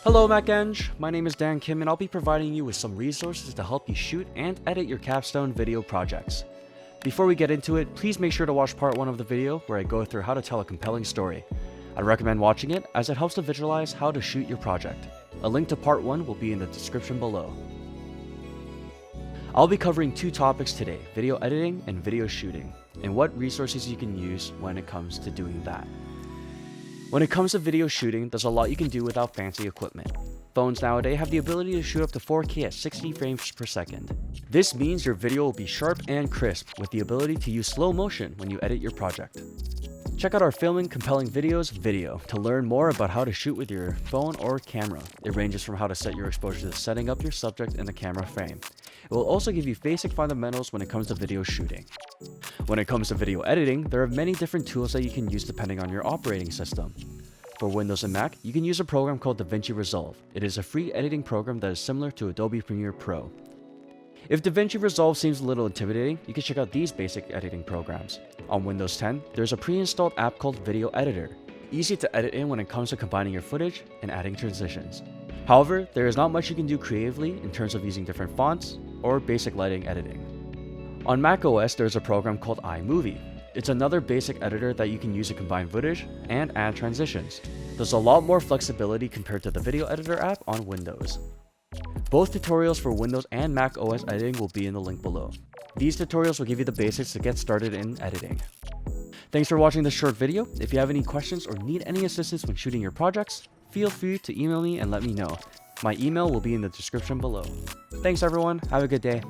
Hello MacEng, my name is Dan Kim and I'll be providing you with some resources to help you shoot and edit your capstone video projects. Before we get into it, please make sure to watch part 1 of the video where I go through how to tell a compelling story. I'd recommend watching it as it helps to visualize how to shoot your project. A link to part 1 will be in the description below. I'll be covering 2 topics today, video editing and video shooting, and what resources you can use when it comes to doing that. When it comes to video shooting, there's a lot you can do without fancy equipment. Phones nowadays have the ability to shoot up to 4K at 60 frames per second. This means your video will be sharp and crisp with the ability to use slow motion when you edit your project. Check out our Filming Compelling Videos video to learn more about how to shoot with your phone or camera. It ranges from how to set your exposure to setting up your subject in the camera frame. It will also give you basic fundamentals when it comes to video shooting. When it comes to video editing, there are many different tools that you can use depending on your operating system. For Windows and Mac, you can use a program called DaVinci Resolve. It is a free editing program that is similar to Adobe Premiere Pro. If DaVinci Resolve seems a little intimidating, you can check out these basic editing programs. On Windows 10, there's a pre-installed app called Video Editor, easy to edit in when it comes to combining your footage and adding transitions. However, there is not much you can do creatively in terms of using different fonts or basic lighting editing. On Mac OS, there's a program called iMovie. It's another basic editor that you can use to combine footage and add transitions. There's a lot more flexibility compared to the Video Editor app on Windows. Both tutorials for Windows and Mac OS editing will be in the link below. These tutorials will give you the basics to get started in editing. Thanks for watching this short video. If you have any questions or need any assistance when shooting your projects, feel free to email me and let me know. My email will be in the description below. Thanks everyone, have a good day.